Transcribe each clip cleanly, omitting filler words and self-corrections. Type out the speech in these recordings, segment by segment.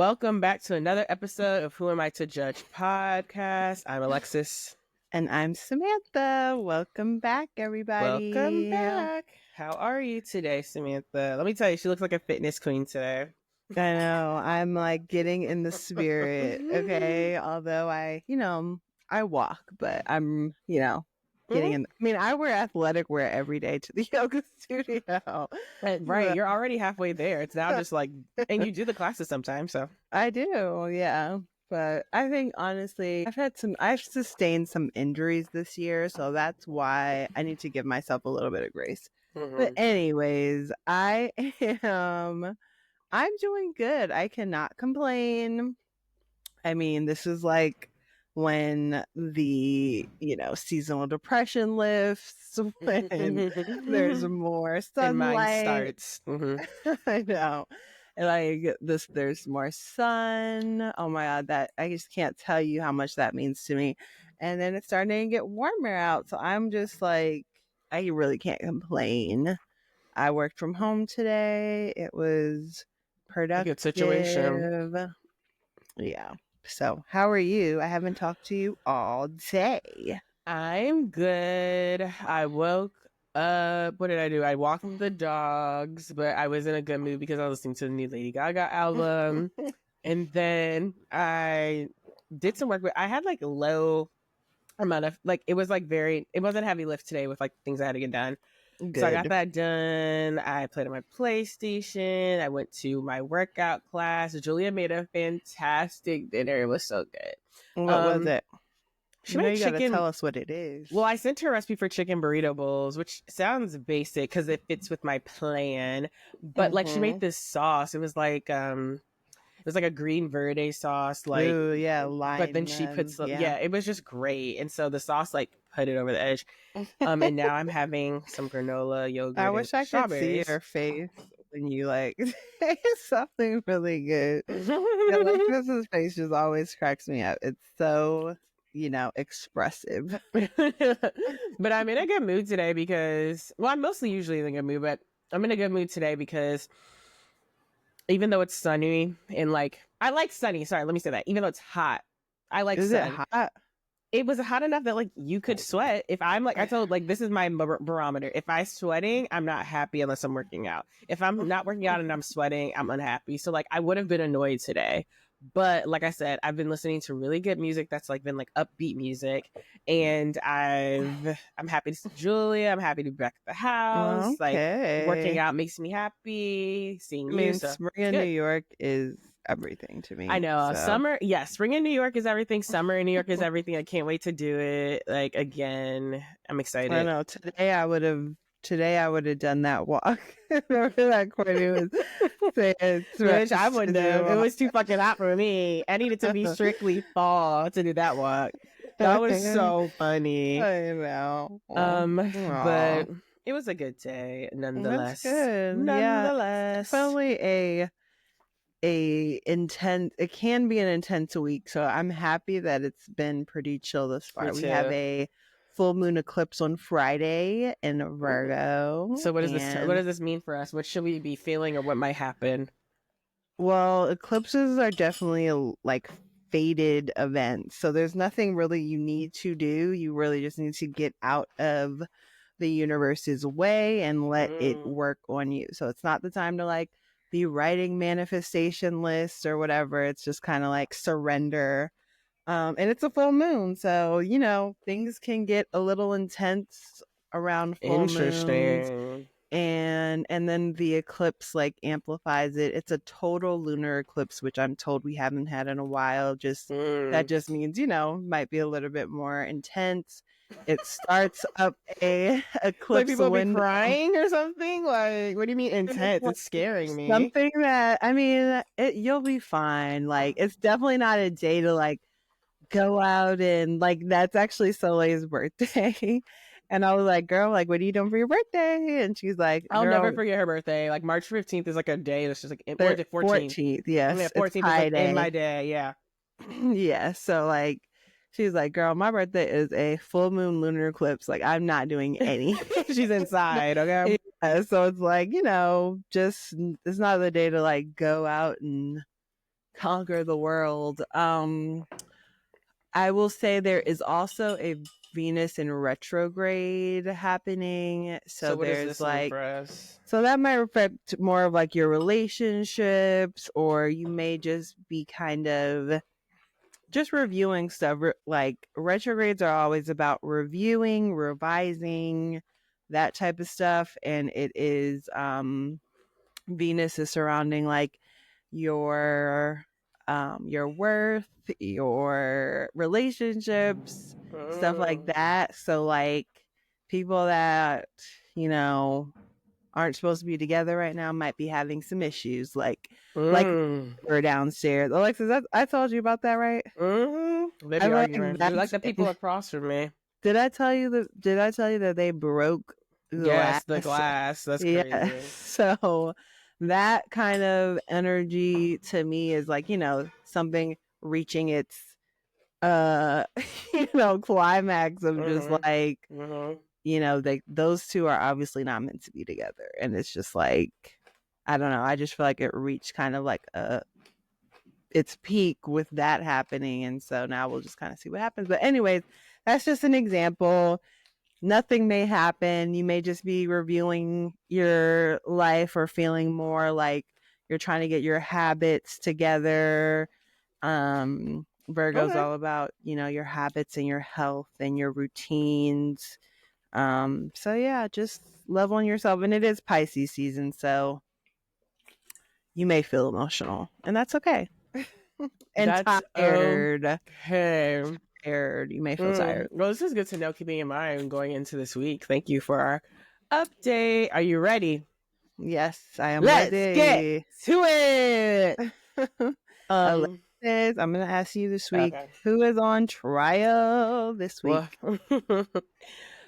Welcome back to another episode of Who Am I to Judge podcast. I'm Alexis. And I'm Samantha. Welcome back, everybody. Welcome back. How are you today, Samantha? Let me tell you, she looks like a fitness queen today. I know. I'm like getting in the spirit, okay? Although I walk, but I'm, getting in. I mean, I wear athletic wear every day to the yoga studio. Right. You're already halfway there. It's now just like, and you do the classes sometimes, so. I do, yeah. But I think, honestly, I've sustained some injuries this year, so that's why I need to give myself a little bit of grace. Mm-hmm. But anyways, I'm doing good. I cannot complain. I mean, this is like when the, seasonal depression lifts, when there's more sunlight. And mine starts. Mm-hmm. I know. Like there's more sun. Oh my God, that I just can't tell you how much that means to me. And then it's starting to get warmer out. So I'm just like, I really can't complain. I worked from home today. It was productive. Good situation. Yeah. So how are you? I haven't talked to you all day. I'm good. I woke up. What did I do? I walked the dogs, but I was in a good mood because I was listening to the new Lady Gaga album. And then I did some work, but I had like a low amount of it wasn't heavy lift today with like things I had to get done. Good. So I got that done. I played on my PlayStation. I went to my workout class. Julia made a fantastic dinner. It was so good. What was it? She made chicken. You gotta tell us what it is. Well, I sent her a recipe for chicken burrito bowls, which sounds basic because it fits with my plan. But she made this sauce. It was like a green verde sauce, like ooh, yeah, lime. But then she put some, it was just great. And so the sauce put it over the edge. And now I'm having some granola yogurt. I wish I could see your face when you say something really good. Alexis's face just always cracks me up. It's so expressive. But I'm in a good mood today because, I'm mostly usually in a good mood, but I'm in a good mood today because even though it's sunny and I like sunny. Sorry, let me say that. Even though it's hot, I like sun. Is it hot? It was hot enough that you could sweat. If I'm I told this is my barometer. If I'm sweating, I'm not happy unless I'm working out. If I'm not working out and I'm sweating, I'm unhappy. So I would have been annoyed today. But like I said, I've been listening to really good music that's been upbeat music, and I'm happy to see Julia. I'm happy to be back at the house. Okay. Working out makes me happy. Seeing you. Spring in New York is everything to me. I know. So. Summer, spring in New York is everything. Summer in New York is everything. I can't wait to do it. Again, I'm excited. I know. Today I would have done that walk. Remember that Courtney was saying? Which I wouldn't do. It was too fucking hot for me. I needed to be strictly fall to do that walk. That was so funny. I know. But it was a good day nonetheless. That's good. Nonetheless. Probably it can be an intense week, so I'm happy that it's been pretty chill this far. We have a full moon eclipse on Friday in Virgo. So what does this mean for us? What should we be feeling, or what might happen? Well, eclipses are definitely fated events, so there's nothing really you need to do. You really just need to get out of the universe's way and let it work on you. So it's not the time to be writing manifestation lists or whatever. It's just kind of surrender. And it's a full moon, so things can get a little intense around full moons. And then the eclipse amplifies it. It's a total lunar eclipse, which I'm told we haven't had in a while. That just means might be a little bit more intense. It starts up a eclipse people window. Be crying or something. What do you mean intense? It's scaring me. Something that you'll be fine. It's definitely not a day to go out and that's actually Soleil's birthday. And I was like, girl, what are you doing for your birthday? And she's like, I'll never forget her birthday. March 15th is a day that's just 14th. 14th, yes. 14th is in my day, yeah. Yeah, so she's like, girl, my birthday is a full moon lunar eclipse. I'm not doing any. She's inside, okay? Yeah, so it's just, it's not the day to go out and conquer the world. I will say there is also a Venus in retrograde happening. So what does there's this mean for us? so that might reflect more of like your relationships, or you may just be kind of just reviewing stuff. Like retrogrades are always about reviewing, revising, that type of stuff. And it is Venus is surrounding like your worth, your relationships, stuff like that. So like people that, you know, aren't supposed to be together right now might be having some issues, like we're downstairs. Alexis, I told you about that, right? They be arguing. They're like the people across from me. Did I tell you that they broke the glass? The glass. That's crazy. Yeah. So that kind of energy to me is like, you know, something reaching its you know, climax of just like you know, those two are obviously not meant to be together. And it's just like, I don't know, I just feel like it reached kind of like its peak with that happening. And so now we'll just kind of see what happens. But anyways, that's just an example. Nothing may happen. You may just be reviewing your life or feeling more like you're trying to get your habits together. Virgo's all about, you know, your habits and your health and your routines. So yeah, just love on yourself. And it is Pisces season, so you may feel emotional, and that's okay. And that's tired. Okay. Tired. You may feel tired. Well, this is good to know, keeping in mind going into this week. Thank you for our update. Are you ready? Yes, I am Let's ready. Get to it. Alexis, I'm going to ask you this week, who is on trial this week?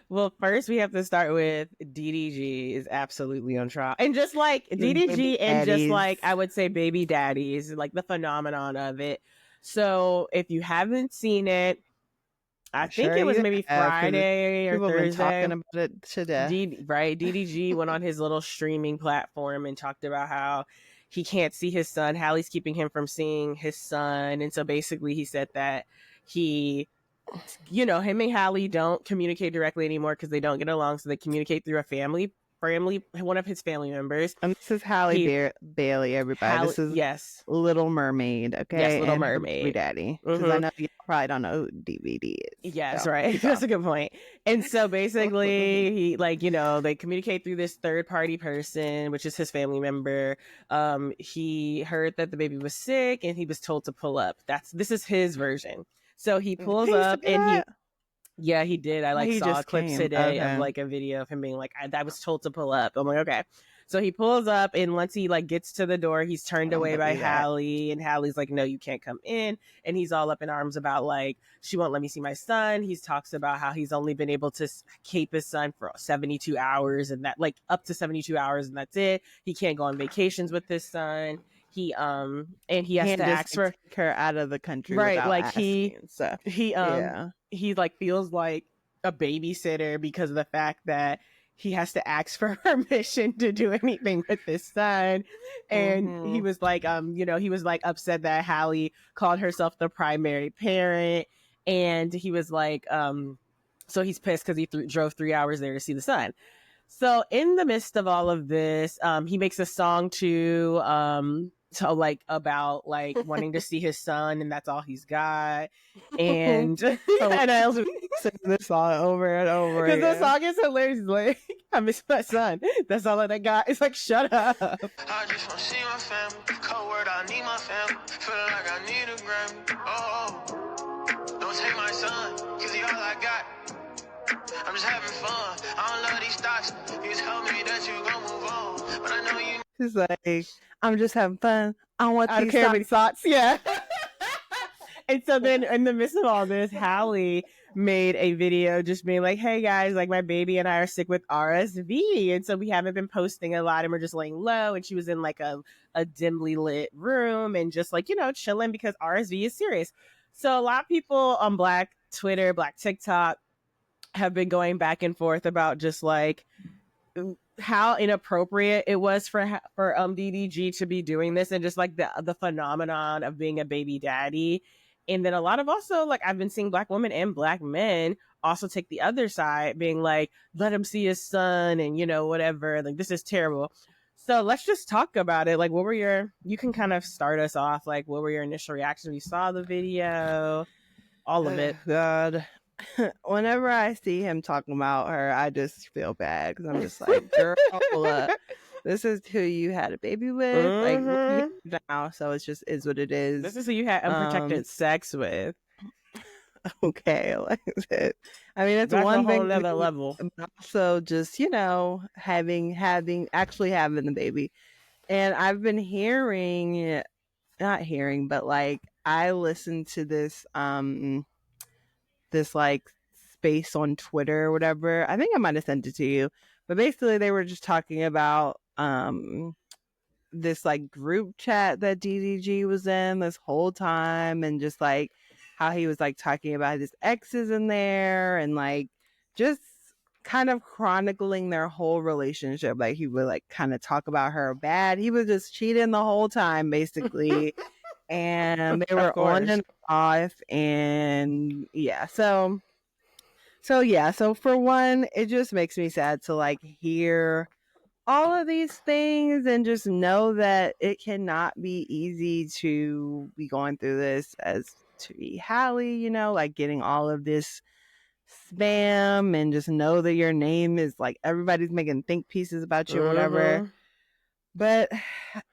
Well, first we have to start with DDG is absolutely on trial. And just like DDG and just like, I would say baby daddies, like the phenomenon of it. So if you haven't seen it, I think it was maybe Friday or Thursday. Been talking about it today. Right. DDG went on his little streaming platform and talked about how he can't see his son. Halle's keeping him from seeing his son. And so basically he said that you know, him and Halle don't communicate directly anymore because they don't get along. So they communicate through a family, one of his family members. And this is Halle Bailey, everybody. This is Little Mermaid, okay? Yes, Little Mermaid. Daddy. Because I know you probably don't know who DVD is. Yes, so, right. That's a good point. And so basically, he, like, you know, they communicate through this third-party person, which is his family member. He heard that the baby was sick, and he was told to pull up. This is his version. So he pulls up and he did. I saw a clip today of like a video of him being like, I was told to pull up. I'm like, okay. So he pulls up, and once he like gets to the door, he's turned away by Halle, and Halle's like, no, you can't come in. And he's all up in arms about like, she won't let me see my son. He talks about how he's only been able to keep his son for 72 hours and that like up to 72 hours. And that's it. He can't go on vacations with his son. He has to ask for her out of the country, right? Like he like feels like a babysitter because of the fact that he has to ask for permission to do anything with his son. And he was like, he was like upset that Halle called herself the primary parent, and he was like, so he's pissed because he drove 3 hours there to see the son. So in the midst of all of this, he makes a song about like wanting to see his son, and that's all he's got. And and I also sing this song over and over because the song is hilarious. Like, I miss my son. That's all that I got. It's like, shut up. I just want to see my family. Cold word, I need my family. Feel like I need a Grammy. Oh, don't take my son, cause he all I got. I'm just having fun. I don't love these thoughts. You just told me that you gon' move on, but I know you. He's like, I'm just having fun. I don't care about thoughts. Yeah. And so then in the midst of all this, Halle made a video just being like, hey guys, like my baby and I are sick with RSV. And so we haven't been posting a lot and we're just laying low. And she was in like a dimly lit room and just like, you know, chilling because RSV is serious. So a lot of people on Black Twitter, Black TikTok have been going back and forth about just like how inappropriate it was for DDG to be doing this, and just like the phenomenon of being a baby daddy. And then a lot of also, like, I've been seeing Black women and Black men also take the other side, being like, let him see his son and, you know, whatever, like, this is terrible. So let's just talk about it. Like, what were you can kind of start us off, like, what were your initial reactions when you saw the video, all of it? God. Whenever I see him talking about her, I just feel bad, because I'm just like, girl, this is who you had a baby with. Like, now, so it's just is what it is. This is who you had unprotected sex with. Okay, like it. I mean, that's one thing. Whole other level. So just, you know, actually having the baby, and I've been not hearing, but like I listened to this like space on Twitter or whatever. I think I might have sent it to you, but basically they were just talking about this like group chat that DDG was in this whole time, and just like how he was like talking about his exes in there, and like just kind of chronicling their whole relationship. Like he would like kind of talk about her bad. He was just cheating the whole time basically. And they were on and off, and yeah, so for one, it just makes me sad to like hear all of these things, and just know that it cannot be easy to be going through this as to be Halle, you know, like getting all of this spam, and just know that your name is like everybody's making think pieces about you or whatever. But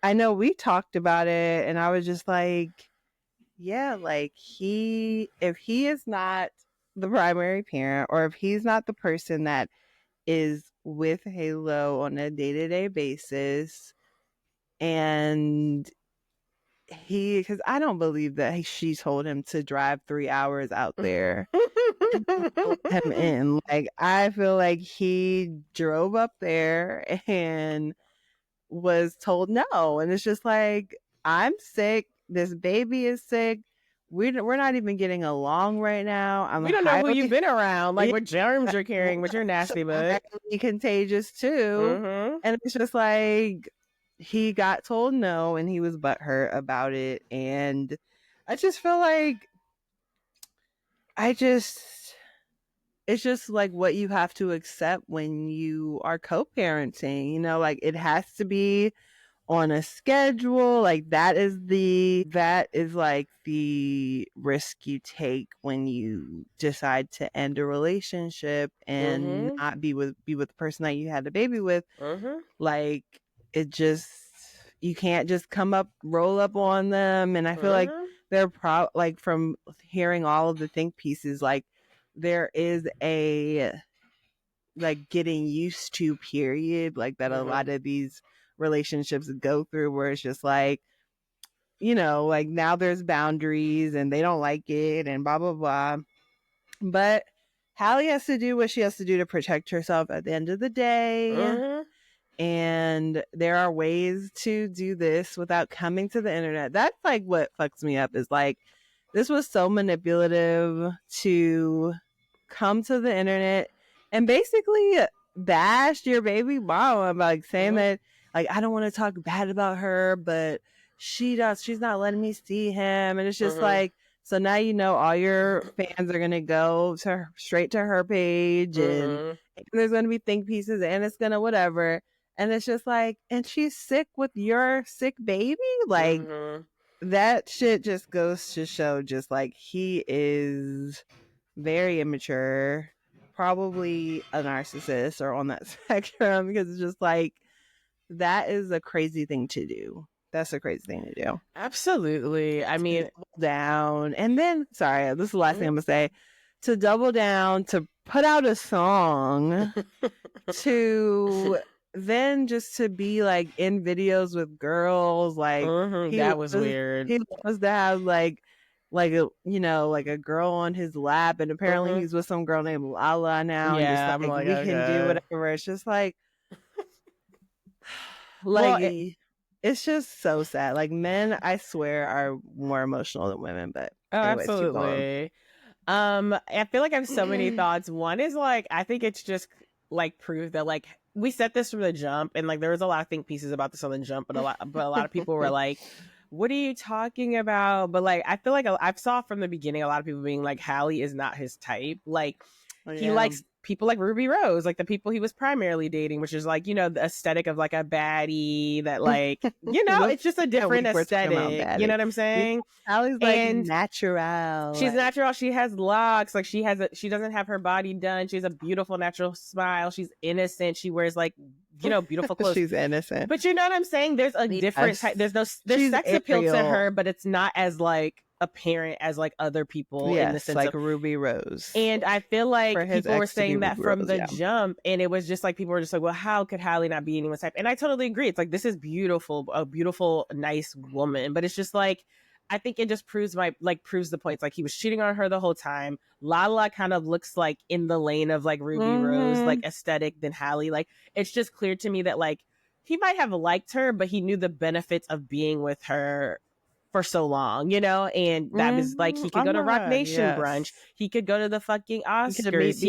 I know we talked about it, and I was just like, yeah, like if he is not the primary parent, or if he's not the person that is with Halo on a day-to-day basis, and because I don't believe that she told him to drive 3 hours out there him in. Like, I feel like he drove up there and was told no, and it's just like, I'm sick, this baby is sick, we're not even getting along right now. We don't know who you've been around, like what germs you're carrying with your nasty butt. Contagious too. And it's just like, he got told no, and he was butthurt about it. And I just feel like it's just like what you have to accept when you are co-parenting, you know, like it has to be on a schedule. Like that is like the risk you take when you decide to end a relationship and not be with the person that you had the baby with. Like, it just, you can't just roll up on them. And I feel like they're like, from hearing all of the think pieces, like there is a like getting used to period, like that a lot of these relationships go through, where it's just like, you know, like now there's boundaries and they don't like it and blah blah blah. But Halle has to do what she has to do to protect herself at the end of the day. And there are ways to do this without coming to the internet. That's like what fucks me up, is like, this was so manipulative to come to the internet and basically bash your baby mama, like saying that, like, I don't want to talk bad about her, but she's not letting me see him. And it's just like, so now, you know, all your fans are going to go straight to her page, and there's going to be think pieces, and it's going to whatever. And it's just like, and she's sick with your sick baby? Like, that shit just goes to show, just like, he is very immature, probably a narcissist or on that spectrum, because it's just like, that is a crazy thing to do. That's a crazy thing to do. Absolutely. I mean, down. And then, sorry, this is the last thing I'm going to say. To double down, to put out a song, to then just to be like in videos with girls, like that was weird. He wants to have like a, you know, like a girl on his lap, and apparently he's with some girl named Lala now. Yeah, and just, like, we can do whatever. It's just like, it's just so sad. Like, men, I swear, are more emotional than women. But anyways, absolutely. I feel like I have so many thoughts. One is like, I think it's just like proof that like we said this from the jump, and like there was a lot of think pieces about this on the jump, but a lot of people were like, what are you talking about? But like I feel like I saw from the beginning a lot of people being like, Halle is not his type. Like he likes people like Ruby Rose, like the people he was primarily dating, which is like, you know, the aesthetic of like a baddie that like, you know, it's just a different aesthetic. You know what I'm saying? Halle's like natural. She's natural. She has locks. Like she doesn't have her body done. She has a beautiful natural smile. She's innocent. She wears like, you know, beautiful clothes. She's innocent. But you know what I'm saying? There's a different type. There's sex appeal to her, but it's not as like apparent as like other people in the sense like of Ruby Rose. And I feel like people were saying that from the jump, and it was just like people were just like, well, how could Halle not be anyone's type? And I totally agree. It's like, this is beautiful, a beautiful, nice woman, but it's just like, I think it just proves the points. Like he was cheating on her the whole time. Lala kind of looks like in the lane of like Ruby Rose, like aesthetic than Halle. Like it's just clear to me that like he might have liked her, but he knew the benefits of being with her for so long, you know, and that was like he could go to Rock Nation brunch, he could go to the fucking Oscars,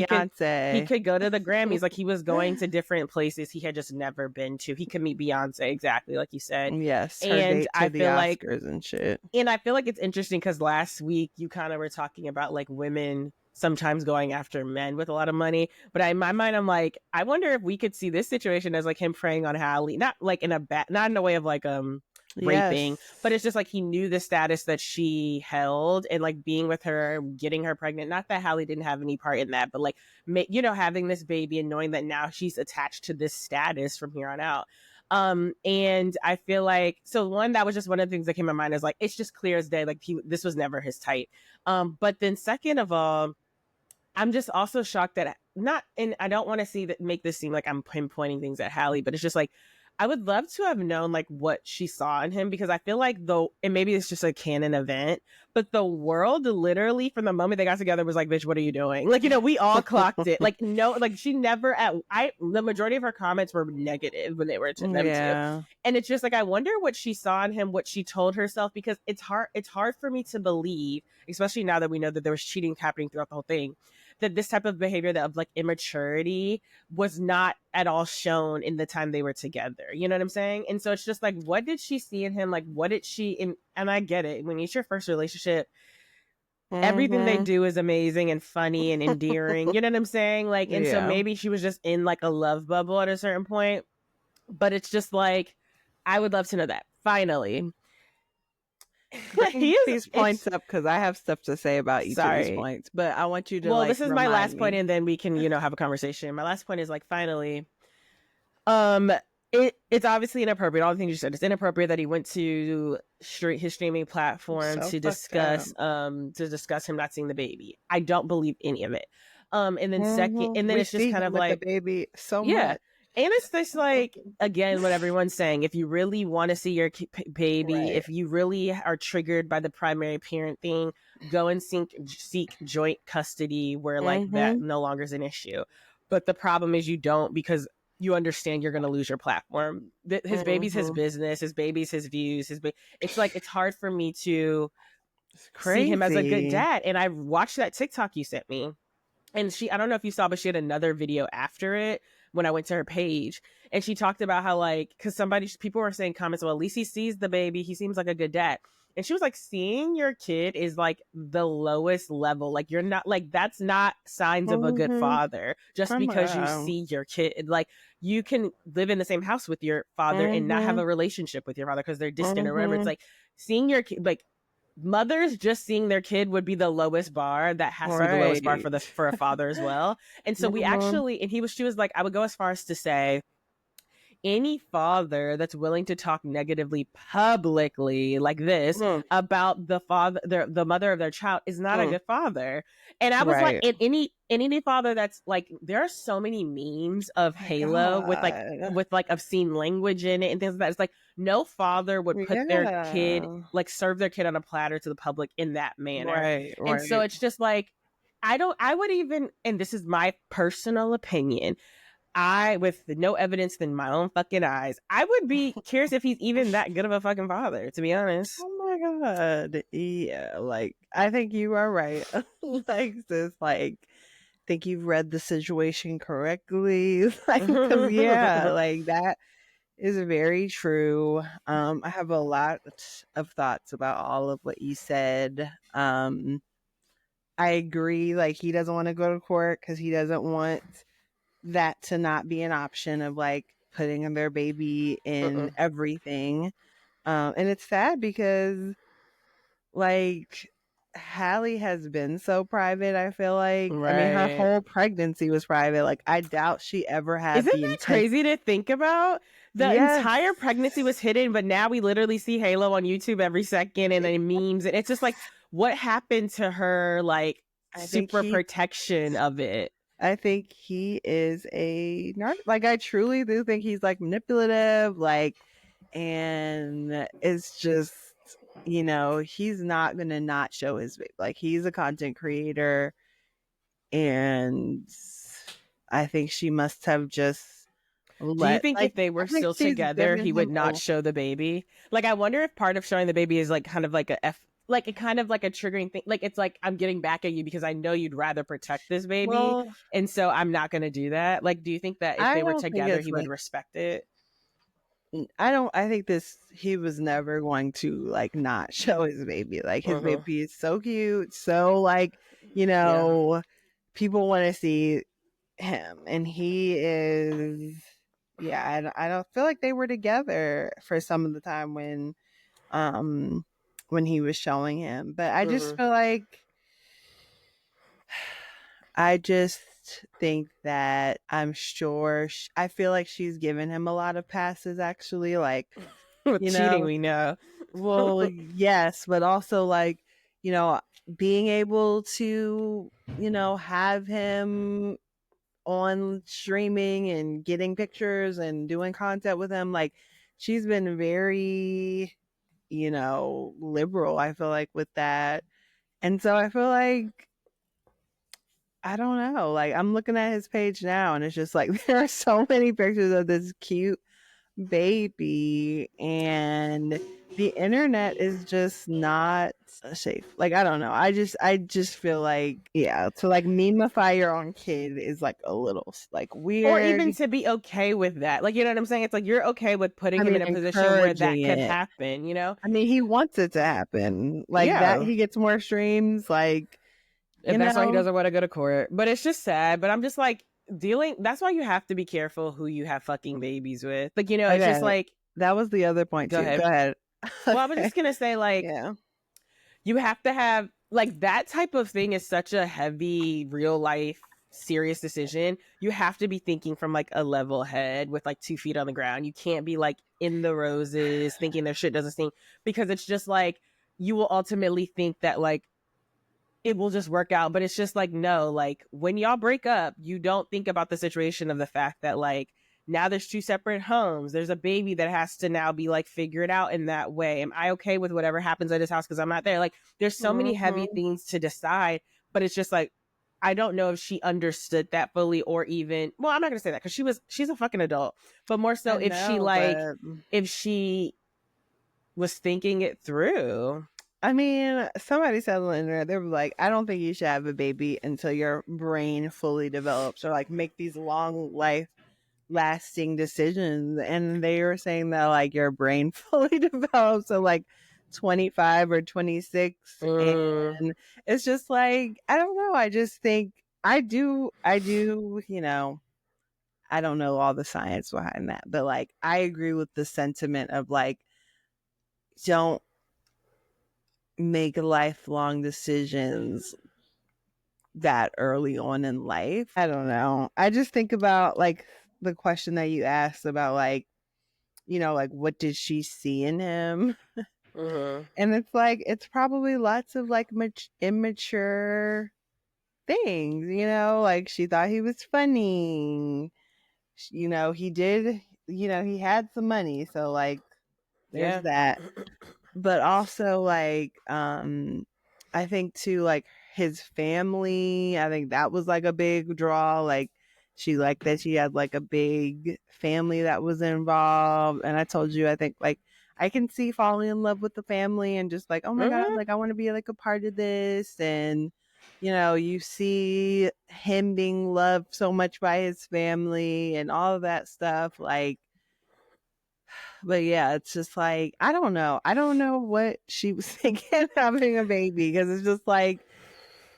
he could go to the Grammys. Like he was going to different places he had just never been to. He could meet Beyonce, exactly like you said. Yes, and I feel like Oscars and shit. And I feel like it's interesting because last week you kind of were talking about like women sometimes going after men with a lot of money, but in my mind I'm like, I wonder if we could see this situation as like him preying on Halle, not like in a not in a way of like raping, but it's just like he knew the status that she held and like being with her, getting her pregnant. Not that Halle didn't have any part in that, but like, you know, having this baby and knowing that now she's attached to this status from here on out. And I feel like, so one, that was just one of the things that came to my mind is like, it's just clear as day, like this was never his type. But then second of all, I'm just also shocked that and I don't want to make this seem like I'm pinpointing things at Halle, but it's just like, I would love to have known like what she saw in him, because I feel like and maybe it's just a canon event, but the world literally from the moment they got together was like, bitch, what are you doing? Like, you know, we all clocked it. Like, no, like she never the majority of her comments were negative when they were to them too. And it's just like, I wonder what she saw in him, what she told herself, because it's hard for me to believe, especially now that we know that there was cheating happening throughout the whole thing, that this type of behavior of like immaturity was not at all shown in the time they were together. You know what I'm saying? And so it's just like, what did she see in him? Like, what did she, and I get it. When it's your first relationship, everything they do is amazing and funny and endearing. You know what I'm saying? Like, and so maybe she was just in like a love bubble at a certain point, but it's just like, I would love to know that. Finally. These points up because I have stuff to say about each of these points, but I want you to. Well, this is my last point, and then we can, you know, have a conversation. My last point is like, finally, it's obviously inappropriate. All the things you said, it's inappropriate that he went to his streaming platform to discuss him not seeing the baby. I don't believe any of it. And then second, and then it's just kind of like the baby so much. And it's just like, again, what everyone's saying, if you really want to see your baby, if you really are triggered by the primary parent thing, go and seek joint custody where like that no longer is an issue. But the problem is you don't, because you understand you're going to lose your platform. His baby's his business, his baby's his views. It's like, it's hard for me to see him as a good dad. And I watched that TikTok you sent me. And I don't know if you saw, but she had another video after it when I went to her page, and she talked about how like, because people were saying comments, well, at least he sees the baby, he seems like a good dad. And she was like, seeing your kid is like the lowest level. Like, you're not like, that's not signs of a good father just because you see your kid. Like, you can live in the same house with your father and not have a relationship with your father because they're distant or whatever. It's like seeing your kid, like, mothers just seeing their kid would be the lowest bar. That has to be the lowest bar for a father as well. And so we actually, and she was like, I would go as far as to say, any father that's willing to talk negatively publicly like this about the mother of their child is not a good father. And I was like, and any father that's like, there are so many memes of Halo with like obscene language in it and things like that. It's like, no father would put their kid, like serve their kid on a platter to the public in that manner. And so it's just like, I would even, and this is my personal opinion, with no evidence than my own fucking eyes, I would be curious if he's even that good of a fucking father, to be honest. Oh my God. Yeah. Like, I think you are right. Like, this, like, think you've read the situation correctly. Like, 'cause, yeah, like that is very true. I have a lot of thoughts about all of what you said. I agree. Like, he doesn't want to go to court because he doesn't want that to not be an option of like putting their baby in everything. And it's sad because like Halle has been so private, I feel like. I mean, her Right. whole pregnancy was private. Like, I doubt she ever had Isn't that crazy to think about? The entire pregnancy was hidden, but now we literally see Halo on YouTube every second and then memes. And it's just like, what happened to her, like, super protection of it? I think he is like, I truly do think he's like manipulative, like, and it's just, you know, he's not gonna not show his baby. Like, he's a content creator, and I think she must have just do you think if they were still together, he would not show the baby? Like, I wonder if part of showing the baby is like kind of like a kind of like a triggering thing. Like, it's like, I'm getting back at you because I know you'd rather protect this baby, and so I'm not going to do that. Like, do you think that if they were together, he would respect it? I think he was never going to like not show his baby. Like, his baby is so cute, so like, you know, people want to see him, and he is. Yeah, I don't feel like they were together for some of the time when he was showing him. But I just feel like I just think that I feel like she's given him a lot of passes, actually. Like, with cheating, we know. Well, yes, but also like, you know, being able to, you know, have him on streaming and getting pictures and doing content with him, like, she's been very, you know, liberal, I feel like, with that. And so I feel like, I don't know, like, I'm looking at his page now and it's just like there are so many pictures of this cute baby, and the internet is just not safe. Like, I don't know. I just feel like, yeah, to like memeify your own kid is like a little like weird. Or even to be okay with that. Like, you know what I'm saying? It's like, you're okay with putting him in a position where that could happen, you know? I mean, he wants it to happen. Like, that he gets more streams, like, and that's why he doesn't want to go to court. But it's just sad. But I'm just like, that's why you have to be careful who you have fucking babies with. Like, you know, it's just like, that was the other point too. Go ahead. Well, I was just gonna say, like, you have to have, like, that type of thing is such a heavy, real life, serious decision. You have to be thinking from like a level head with like 2 feet on the ground. You can't be like in the roses thinking their shit doesn't stink, because it's just like, you will ultimately think that like it will just work out. But it's just like, no, like, when y'all break up, you don't think about the situation of the fact that like, now there's 2 separate homes. There's a baby that has to now be like figured out in that way. Am I okay with whatever happens at his house because I'm not there? Like, there's so many heavy things to decide. But it's just like, I don't know if she understood that fully, or even, well, I'm not gonna say that because she's a fucking adult. But more so if she was thinking it through. I mean, somebody said on the internet, they were like, I don't think you should have a baby until your brain fully develops, or like make these long life lasting decisions. And they were saying that like your brain fully develops at like 25 or 26. And it's just like, I don't know. I just think I do, you know, I don't know all the science behind that, but like, I agree with the sentiment of like, don't make lifelong decisions that early on in life. I don't know. I just think about like the question that you asked about like, you know, like, what did she see in him? And it's like, it's probably lots of like immature things, you know, like she thought he was funny, you know, he did, you know, he had some money, so like there's that. But also like I think too, like his family, I think that was like a big draw. Like, she liked that she had like a big family that was involved. And I told you, I think like I can see falling in love with the family and just like, oh my God, like I want to be like a part of this. And, you know, you see him being loved so much by his family and all of that stuff. Like, but yeah, it's just like, I don't know what she was thinking having a baby, because it's just like,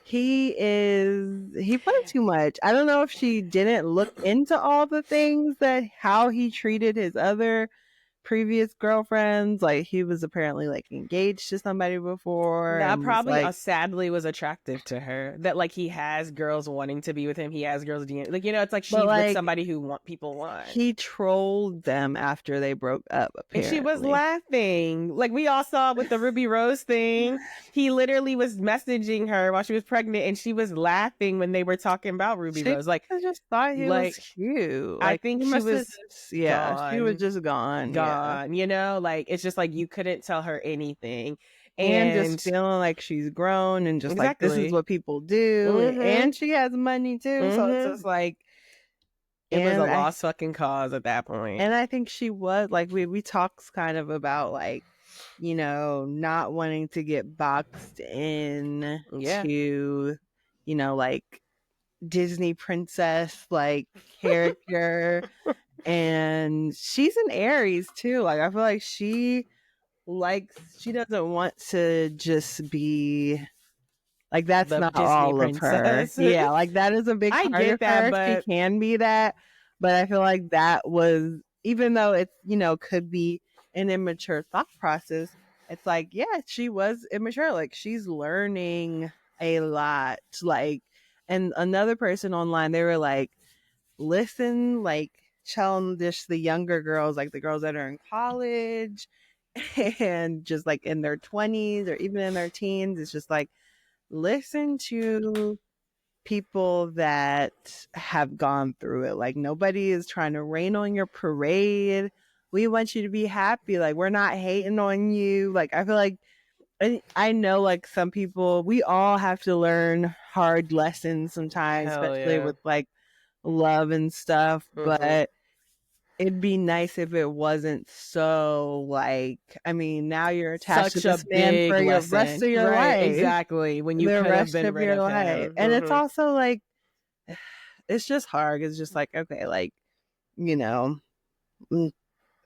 he played too much. I don't know if she didn't look into all the things that how he treated his other previous girlfriends. Like, he was apparently like engaged to somebody before, That and was probably like, sadly was attractive to her. That like he has girls wanting to be with him. He has girls like, you know, it's like she's but with like, somebody who people want. he trolled them after they broke up, And apparently. she was laughing. Like we all saw with the Ruby Rose thing. He literally was messaging her while she was pregnant, and she was laughing when they were talking about Ruby Rose. Like, I just thought he like, was cute. I Like, think he she must have was just, she was just gone. gone. You know, like it's just like you couldn't tell her anything. And just feeling like she's grown and just like, this is what people do. And she has money too. So it's just like, it was a lost fucking cause at that point. And I think she was like, we talked kind of about like, you know, not wanting to get boxed in to, you know, like Disney princess like character. And she's an Aries too. Like, I feel like she doesn't want to just be like, that's the not Disney all princess. of her. Yeah, like that is a big part of her. But she can be that. But I feel like that was, even though it's, you know, could be an immature thought process, it's like, yeah, she was immature. Like, she's learning a lot. Like, and another person online, they were like, listen, like, telling the younger girls, like the girls that are in college and just like in their 20s or even in their teens, it's just like, listen to people that have gone through it. Like, nobody is trying to rain on your parade. We want you to be happy. Like, we're not hating on you. Like, I feel like, I know like some people, we all have to learn hard lessons sometimes, especially with like love and stuff. But it'd be nice if it wasn't so like, I mean, now you're attached to this man for your rest of your life. Exactly. When you could have been rid of him. And it's also like, it's just hard. It's just like, okay, like, you know,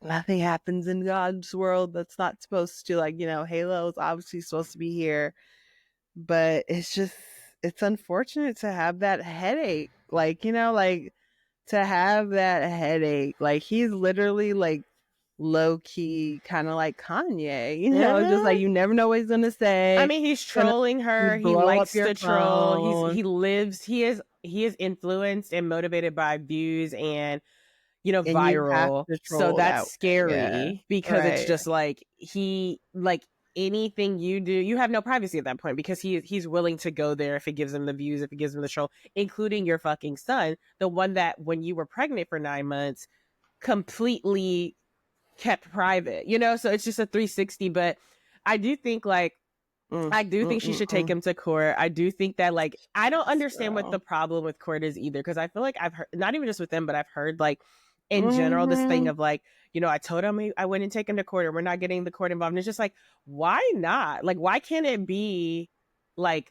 nothing happens in God's world that's not supposed to. Like, you know, Halo is obviously supposed to be here, but it's just, it's unfortunate to have that headache. Like, you know, like, to have that headache. Like, he's literally like low key kind of like Kanye, you know, just like, you never know what he's gonna say. I mean, he's trolling her. He likes to troll. He is influenced and motivated by views and, you know, viral. So that's scary because it's just like, anything you do, you have no privacy at that point, because he's willing to go there if it gives him the views, if it gives him the troll, including your fucking son, the one that when you were pregnant for 9 months completely kept private, you know. So it's just a 360. But I do think like she should take him to court. I do think that like, I don't understand what the problem with court is either, because I feel like I've heard, not even just with them, but I've heard like in general this thing of like, you know, I told him I wouldn't take him to court, or we're not getting the court involved. And it's just like, why not? Like, why can't it be like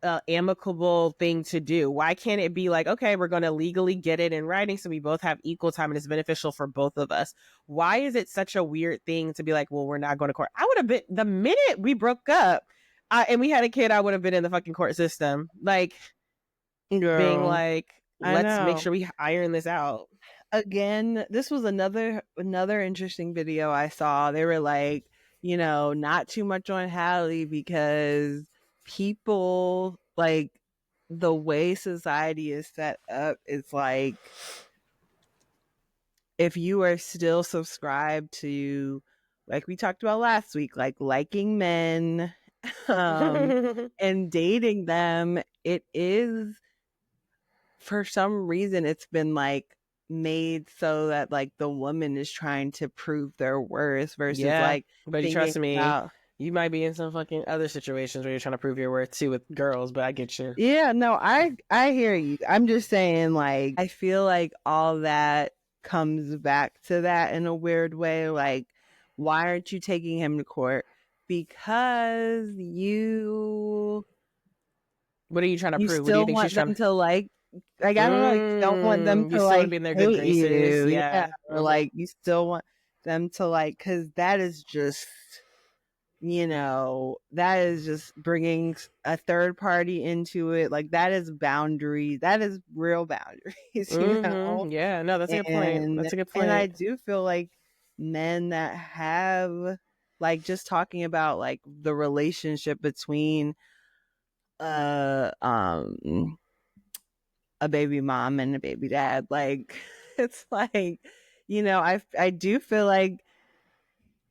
an amicable thing to do? Why can't it be like, okay, we're going to legally get it in writing so we both have equal time and it's beneficial for both of us? Why is it such a weird thing to be like, well, we're not going to court? I would have been, the minute we broke up and we had a kid, I would have been in the fucking court system. Like, being like, let's make sure we iron this out. Again, this was another interesting video I saw. They were like, you know, not too much on Halle, because people, like, the way society is set up is like, if you are still subscribed to, like we talked about last week, like liking men and dating them, it is, for some reason, it's been like made so that like the woman is trying to prove their worth versus like, but trust me, you might be in some fucking other situations where you're trying to prove your worth too with girls, but I get you. Yeah, no, I hear you. I'm just saying, like, I feel like all that comes back to that in a weird way. Like, why aren't you taking him to court? Because what are you trying to prove? Still want them to like like I don't know, you don't want them You to still like wanna be in their good hate graces. you, Yeah. or like you still want them to like, because that is just, that is just bringing a third party into it. Like that is boundary. That is real boundaries. Yeah, no, that's a good point. That's a good And I point. do feel like men that have, like, just talking about like the relationship between a baby mom and a baby dad, like it's like, I do feel like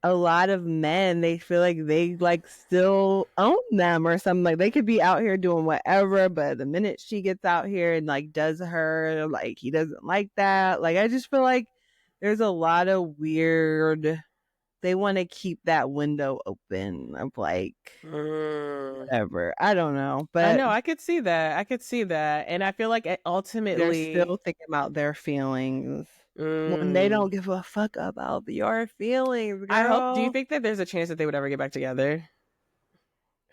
a lot of men, they feel like they like still own them or something. Like they could be out here doing whatever, but the minute she gets out here and like does her, like he doesn't like that. Like I just feel like there's a lot of weird, they want to keep that window open of like whatever. I don't know, I but know, I could see that. I could see that. And I feel like they're ultimately, still thinking about their feelings when they don't give a fuck about your feelings, girl. I hope. Do you think that there's a chance that they would ever get back together?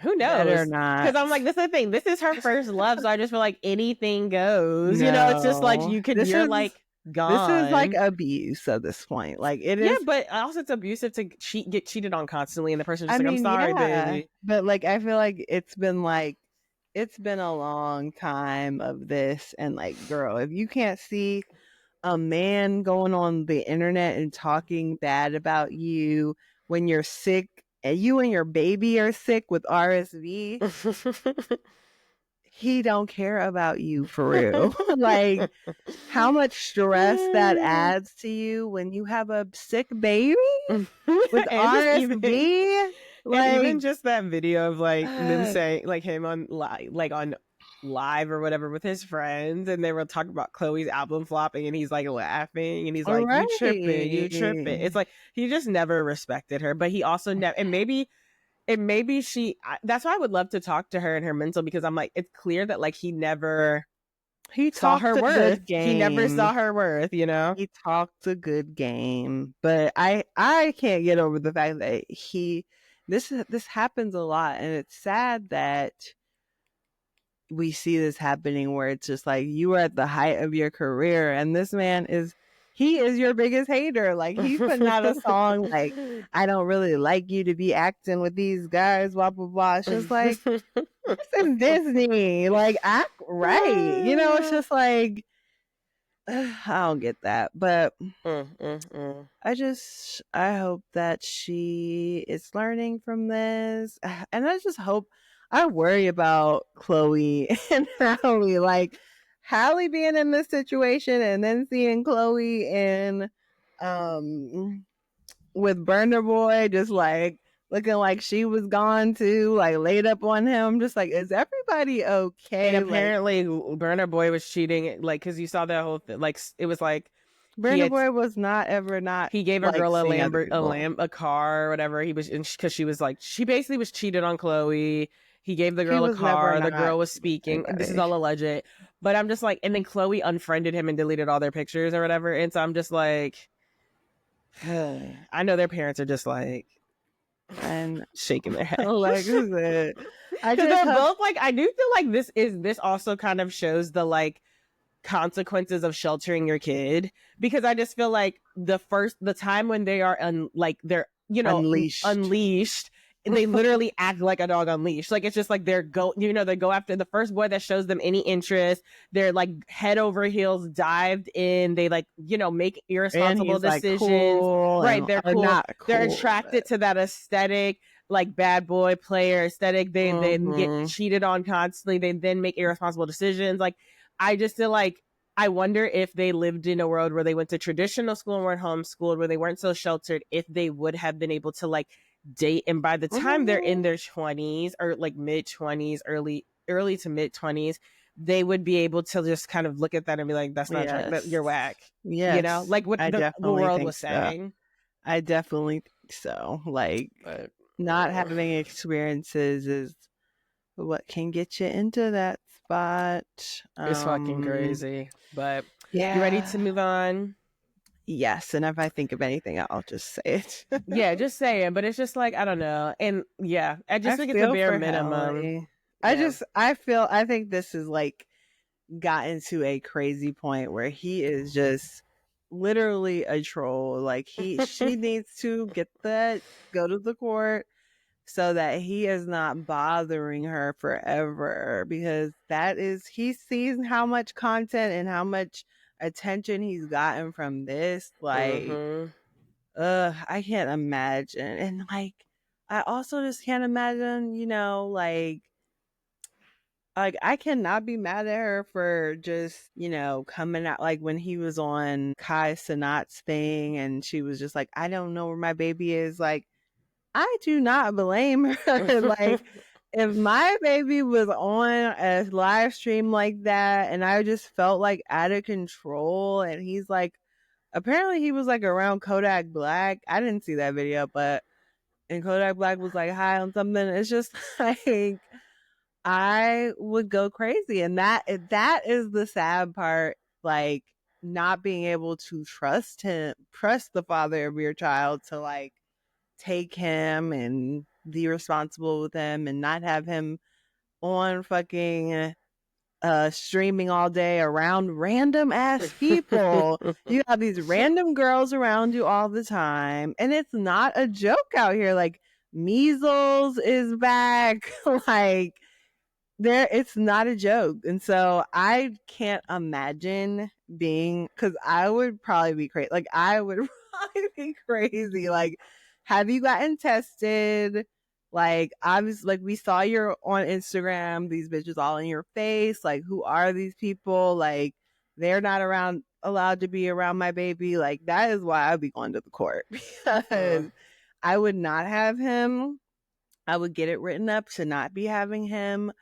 Who Better knows? Because not. I'm like, this is the thing. This is her first love, so I just feel like anything goes. It's just like No. you're like gone. This is like abuse at this point. Like it is. Yeah, but also it's abusive to get cheated on constantly, and the person just I'm sorry, baby. But like I feel like it's been a long time of this, and like, girl, if you can't see a man going on the internet and talking bad about you when you're sick and you and your baby are sick with RSV, he don't care about you for real. Like how much stress that adds to you when you have a sick baby with RSV. And even just that video of like them saying, like him on live or whatever with his friends, and they were talking about Chloe's album flopping, and he's like laughing, and he's like, you tripping. It's like he just never respected her, but he also never. And maybe she. That's why I would love to talk to her and her mental, because I'm like, it's clear that like he saw her worth. He never saw her worth. He talked a good game, but I can't get over the fact that this happens a lot, and it's sad that we see this happening where it's just like you are at the height of your career and this man is your biggest hater. Like he's putting out a song like, I don't really like you to be acting with these guys, blah blah blah. It's just like, this is Disney. Like act right. It's just like I don't get that. But I hope that she is learning from this. And I worry about Chloe and Halle. Like Halle being in this situation and then seeing Chloe in with Burner Boy, just like looking like she was gone too, like laid up on him. Just like, is everybody okay? And apparently Burner Boy was cheating, like, because you saw that whole thing. Like it was like Burner Boy was not. He gave a girl a car or whatever. He was, because she was like, she basically was cheated on Chloe. He gave the girl a car. The girl was speaking. This is all alleged. But I'm just like, and then Chloe unfriended him and deleted all their pictures or whatever. And so I'm just like, I know their parents are just like, and shaking their head. Like, because they're both like, I do feel like this also kind of shows the like consequences of sheltering your kid, because I just feel like the time when they are they're unleashed, and they literally act like a dog unleashed. Like it's just like they go after the first boy that shows them any interest. They're like head over heels dived in. They like make irresponsible decisions. Like, cool, right? They're cool. They're attracted to that aesthetic, like bad boy player aesthetic. They get cheated on constantly. They then make irresponsible decisions. Like I just feel like, I wonder if they lived in a world where they went to traditional school and weren't homeschooled, where they weren't so sheltered, if they would have been able to like date. And by the time they're in their 20s or like mid 20s, early to mid 20s, they would be able to just kind of look at that and be like, that's not right. You're whack. Yeah. Like what the world was saying. I definitely think so. Like not having experiences is what can get you into that spot. It's fucking crazy. But yeah. You ready to move on? Yes, and if I think of anything, I'll just say it. Yeah, just say it. But it's just like, I don't know. And yeah, I just think it's a bare minimum. I think this is like gotten to a crazy point where he is just literally a troll. Like she needs to go to the court so that he is not bothering her forever, because he sees how much content and how much attention he's gotten from this. Like, I can't imagine. And like, I also just can't imagine, like I cannot be mad at her for just, coming out, like when he was on Kai Sanat's thing and she was just like, I don't know where my baby is. Like, I do not blame her. Like, if my baby was on a live stream like that and I just felt like out of control, and he's like, apparently he was like around Kodak Black. I didn't see that video, and Kodak Black was like high on something. It's just like, I would go crazy. And that is the sad part, like not being able to trust the father of your child to like take him and be responsible with him and not have him on fucking streaming all day around random ass people. You have these random girls around you all the time, and it's not a joke out here. Like, measles is back. Like, it's not a joke. And so I can't imagine because I would probably be crazy. Like, I would probably be crazy. Like, have you gotten tested? Like, obviously, like, we saw you're on Instagram, these bitches all in your face. Like, who are these people? Like, they're not allowed to be around my baby. Like, that is why I'd be going to the court, because I would not have him. I would get it written up to not be having him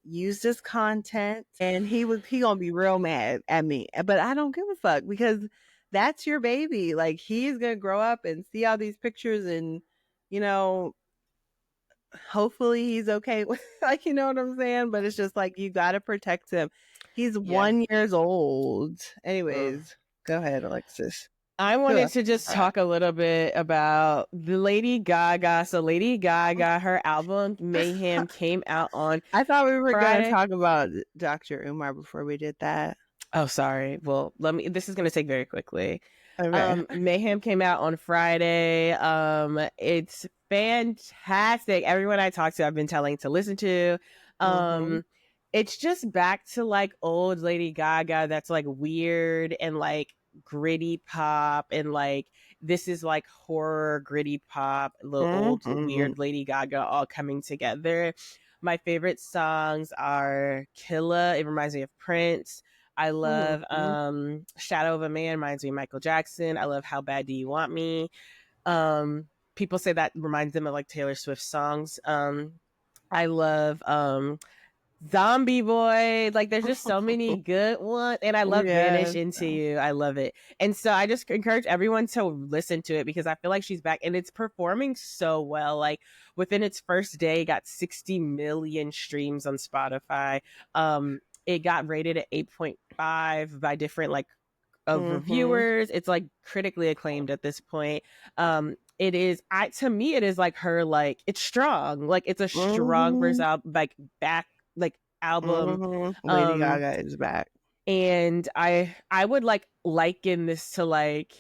use this content, and he gonna be real mad at me. But I don't give a fuck, because that's your baby. Like, he's gonna grow up and see all these pictures, and hopefully he's okay with, like, you know what I'm saying? But it's just like, you gotta protect him. He's 1 year old. Anyways, go ahead, Alexis. I wanted to just talk a little bit about the Lady Gaga. So Lady Gaga, her album Mayhem came out on I thought we were going to Friday. talk about Dr. Umar before we did that. Oh, sorry. Well, this is going to take very quickly. Okay. Mayhem came out on Friday. It's fantastic. Everyone I talk to, I've been telling to listen to. It's just back to like old Lady Gaga that's like weird and like gritty pop, and like this is like horror gritty pop, the old weird Lady Gaga all coming together. My favorite songs are Killa, it reminds me of Prince. I love Shadow of a Man, reminds me of Michael Jackson. I love How Bad Do You Want Me. People say that reminds them of like Taylor Swift songs. I love Zombie Boy. Like, there's just so many good ones, and I love Vanish Into You. I love it. And so I just encourage everyone to listen to it, because I feel like she's back and it's performing so well. Like, within its first day, it got 60 million streams on Spotify. It got rated at 8.5 by different like reviewers. It's like critically acclaimed at this point. It is, to me, it is like her, like, it's strong. Like, it's a strong verse out, like back like album. Lady Gaga is back, and I would like liken this to like,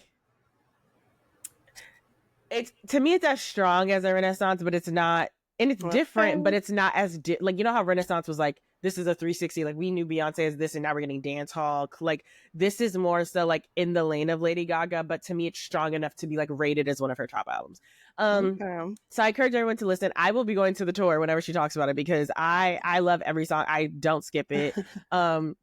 it's, to me, it's as strong as a Renaissance, but it's not, and it's different, but it's not as like, you know how Renaissance was like, this is a 360, like we knew Beyonce as this and now we're getting dance hall. Like, this is more so like in the lane of Lady Gaga, but to me it's strong enough to be like rated as one of her top albums. So I encourage everyone to listen. I will be going to the tour whenever she talks about it, because I love every song. I don't skip it. And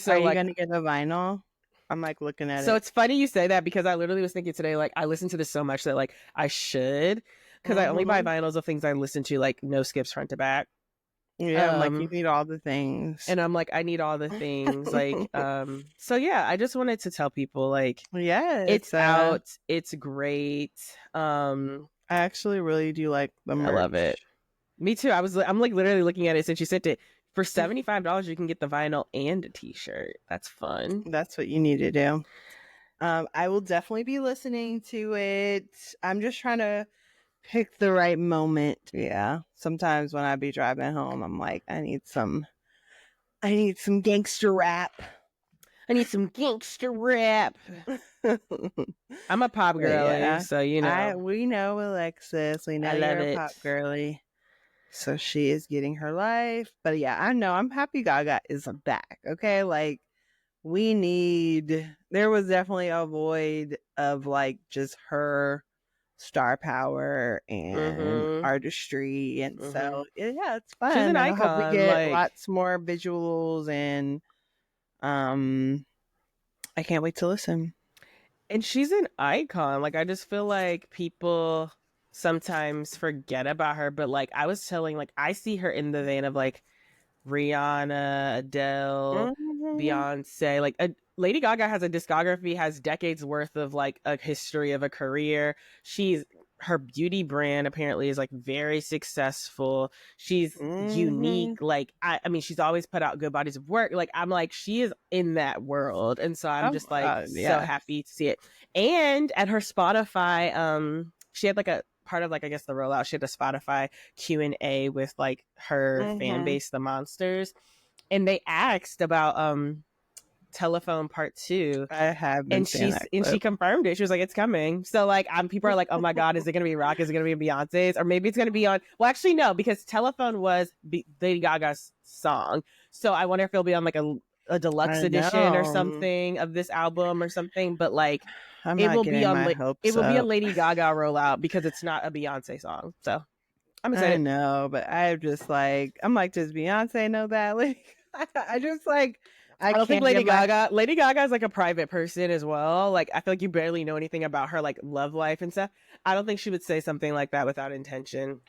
so, are you like, gonna get a vinyl? I'm like looking at it. So it's funny you say that, because I literally was thinking today, like, I listen to this so much that like I should, because I only buy vinyls of things I listen to, like no skips front to back. Yeah, like, you need all the things. And I'm like, I need all the things. Like, so yeah, I just wanted to tell people, like, it's out, it's great. I actually really do like the merch. I love it. Me too. I'm like literally looking at it since you sent it. For $75, you can get the vinyl and a t-shirt. That's fun. That's what you need to do. I will definitely be listening to it. I'm just trying to pick the right moment. Yeah. Sometimes when I be driving home, I'm like, I need some I need some gangster rap. I need some gangster rap. I'm a pop girly, so you know. We know Alexis. We know I love you're a it. pop girly. So she is getting her life. But yeah, I know. I'm happy Gaga is back. Okay, like there was definitely a void of like just her star power and artistry, and so yeah, it's fun. She's an I hope we icon, get like... lots more visuals, and I can't wait to listen. And she's an icon. Like, I just feel like people sometimes forget about her, but like I was telling, like I see her in the vein of like Rihanna, Adele, Beyonce. Like Lady Gaga has a discography, has decades worth of like a history of a career. Her beauty brand apparently is like very successful. She's unique. Like I mean, she's always put out good bodies of work. Like I'm like, she is in that world, and so I'm just like so happy to see it. And at her Spotify, she had like a part of like I guess the rollout. She had a Spotify Q&A with like her fan base, the Monsters, and they asked about Telephone Part 2. I have been seeing that clip. And she confirmed it. She was like, it's coming. So like people are like, oh my god, is it gonna be rock? Is it gonna be Beyonce's? Or maybe it's gonna be on... Well, actually no, because Telephone was Lady Gaga's song. So I wonder if it'll be on like a deluxe edition or something of this album or something. But like it will be on it will be a Lady Gaga rollout because it's not a Beyonce song. So I'm excited. I know, but I'm like, does Beyonce know that? Like I just like I don't think Lady Gaga is like a private person as well. Like I feel like you barely know anything about her like love life and stuff. I don't think she would say something like that without intention.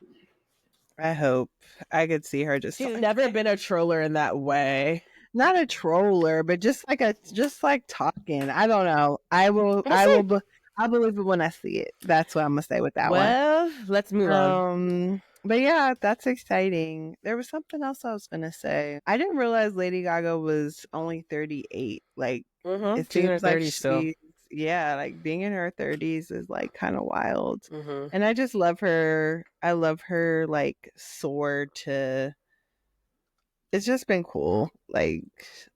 I hope. I could see her just... She's never been a troller in that way. Not a troller, but just like talking. I don't know. I'll believe it when I see it. That's what I'm gonna say with that one. Well, let's move on. But yeah, that's exciting. There was something else I was gonna say. I didn't realize Lady Gaga was only 38. Like it seems like she's like being in her 30s is like kind of wild. And I just love her. I love her like soar to... It's just been cool. Like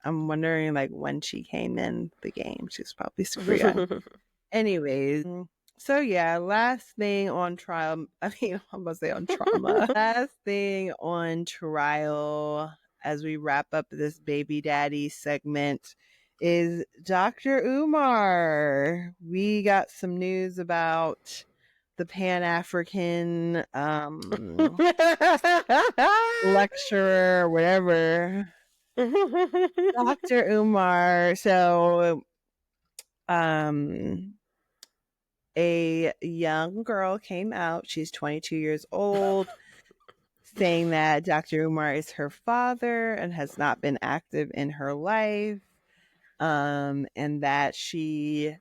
I'm wondering like when she came in the game. She was probably super young. Anyways, so yeah, last thing on trial. I mean, I'm gonna say on trauma. Last thing on trial as we wrap up this baby daddy segment is Dr. Umar. We got some news about the Pan-African lecturer, whatever. Dr. Umar. So a young girl came out. She's 22 years old, saying that Dr. Umar is her father and has not been active in her life, and that she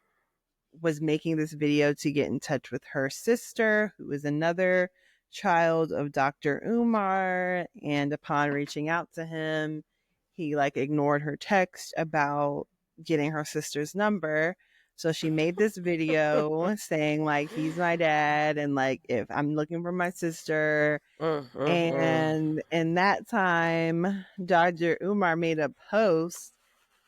was making this video to get in touch with her sister, who is another child of Dr. Umar, and upon reaching out to him, he like ignored her text about getting her sister's number. So she made this video saying like, he's my dad, and like if I'm looking for my sister. And in that time, Dr. Umar made a post,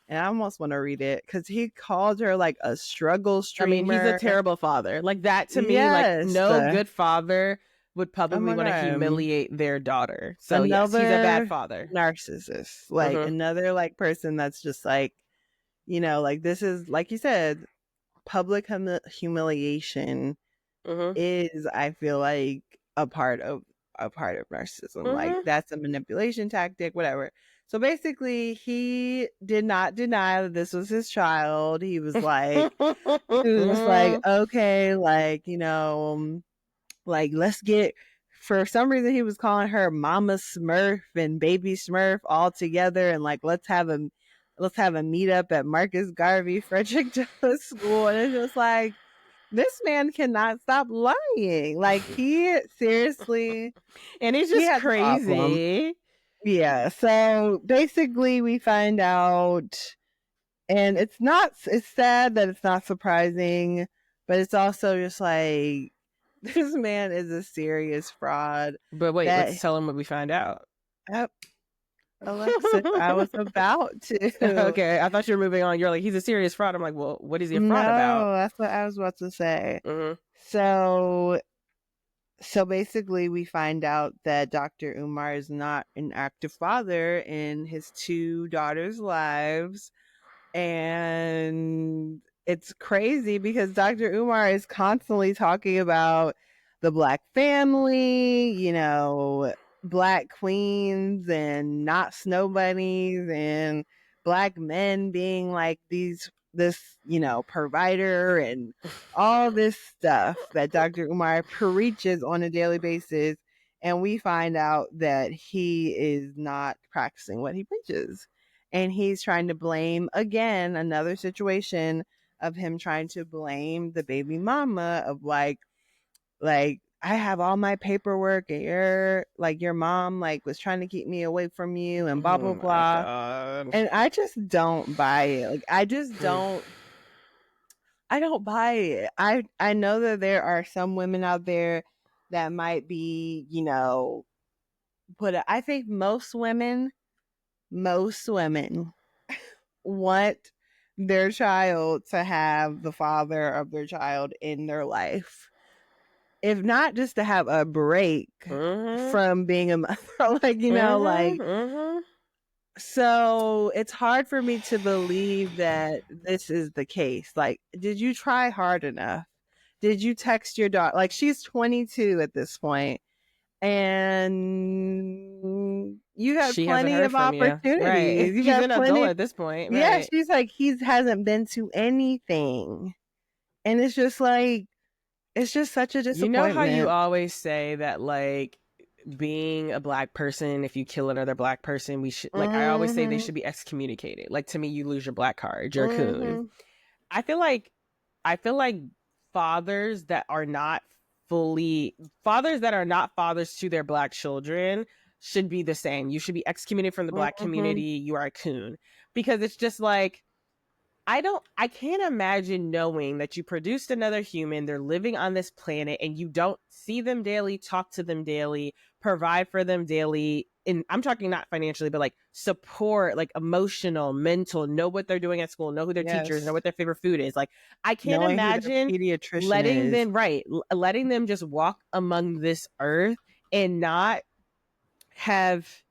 and I almost want to read it because he called her like a struggle streamer. I mean, he's a terrible father. Like that to me, like no good father would publicly want to humiliate their daughter. So yes, he's a bad father. Narcissist. Like another like person that's just like, you know, like this is, like you said, public humiliation is, I feel like, a part of narcissism. Like that's a manipulation tactic, whatever. So basically, he did not deny that this was his child. He was like, okay, like, you know, like let's get... For some reason, he was calling her Mama Smurf and Baby Smurf all together, and like let's have a meetup at Marcus Garvey Frederick Douglass School. And it's just like, this man cannot stop lying. Like he seriously, and it's just crazy. Yeah. So basically we find out, and it's sad that it's not surprising, but it's also just like, this man is a serious fraud. But wait, let's tell him what we find out. Alexis, I was about to. Okay, I thought you were moving on. You're like, he's a serious fraud. I'm like, well, what is he a fraud about? No, that's what I was about to say. Mm-hmm. So basically we find out that Dr. Umar is not an active father in his 2 daughters' lives. And it's crazy because Dr. Umar is constantly talking about the Black family, you know, Black queens and not snow bunnies, and Black men being like this, you know, provider, and all this stuff that Dr. Umar preaches on a daily basis. And we find out that he is not practicing what he preaches. And he's trying to blame, again, another situation of him trying to blame the baby mama of like I have all my paperwork, and your mom like was trying to keep me away from you, and blah blah blah. God. And I just don't buy it. Like I just don't buy it. I know that there are some women out there that might be, you know, I think most women want their child to have the father of their child in their life. If not just to have a break from being a mother, like, you know, like, so it's hard for me to believe that this is the case. Like, did you try hard enough? Did you text your daughter? Like, she's 22 at this point, and you had plenty of opportunities. Right. You She's an adult at this point. Right. Yeah, she's like, he hasn't been to anything. And it's just like, it's just such a disappointment. You know how you always say that, like, being a Black person, if you kill another Black person, we should, like, I always say they should be excommunicated. Like, to me, you lose your Black card. You're a coon. I feel like fathers that are not fathers to their Black children should be the same. You should be excommunicated from the Black community. You are a coon. Because it's just like, I can't imagine knowing that you produced another human, they're living on this planet, and you don't see them daily, talk to them daily, provide for them daily. And I'm talking not financially, but like support, like emotional, mental, know what they're doing at school, know who their teachers, know what their favorite food is. Like, I can't imagine letting them just walk among this earth and not have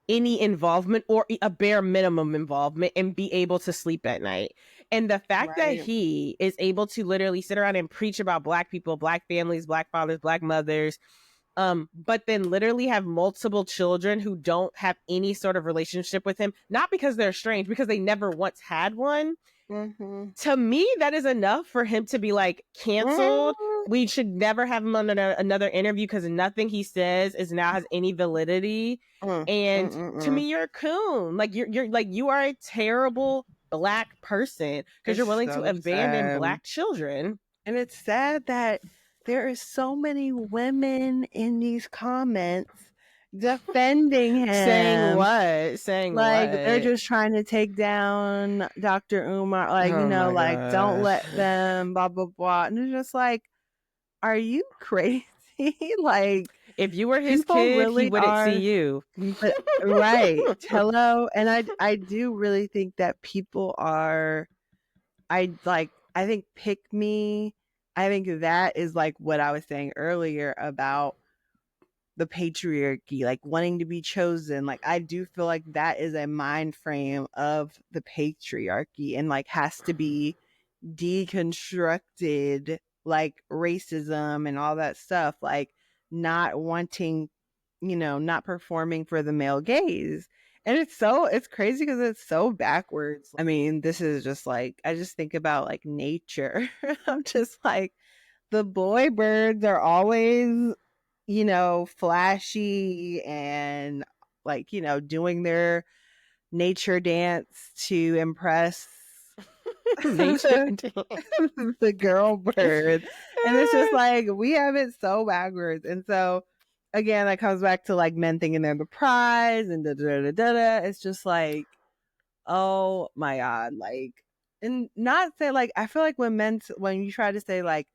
any involvement or a bare minimum involvement and be able to sleep at night. And the fact that he is able to literally sit around and preach about Black people, Black families, Black fathers, Black mothers, but then literally have multiple children who don't have any sort of relationship with him, not because they're strange, because they never once had one. To me, that is enough for him to be like canceled. We should never have him on another interview because nothing he says has any validity. And to me, you're a coon. Like you're like, you are a terrible Black person because you're willing to abandon Black children. And it's sad that there are so many women in these comments defending him. Saying what? They're just trying to take down Dr. Umar. Like, you know, like, don't let them, blah, blah, blah. And it's just like, are you crazy? Like, if you were his kid, really he wouldn't see you. Right. Hello. And I do really think that people are, I think pick me. I think that is like what I was saying earlier about the patriarchy, like wanting to be chosen. Like, I do feel like that is a mind frame of the patriarchy and like has to be deconstructed, like racism and all that stuff, like not wanting, you know, not performing for the male gaze. And it's crazy because it's so backwards. I mean, this is just like, I just think about like nature. I'm just like, the boy birds are always, you know, flashy and like, you know, doing their nature dance to impress the girl birds. And it's just like, we have it so backwards. And so again, that comes back to like men thinking they're the prize and it's just like, oh my God. Like, and not say like, I feel like when you try to say like,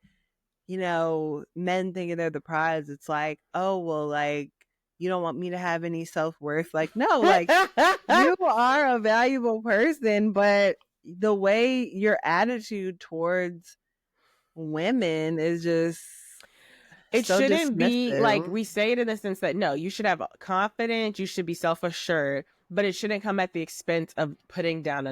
you know, men thinking they're the prize, it's like, oh, well, like, you don't want me to have any self-worth. Like, no, like you are a valuable person, but the way your attitude towards women is just it so shouldn't be like, dismissive. we say it in the sense that no, you should have confidence, you should be self-assured, but it shouldn't come at the expense of putting down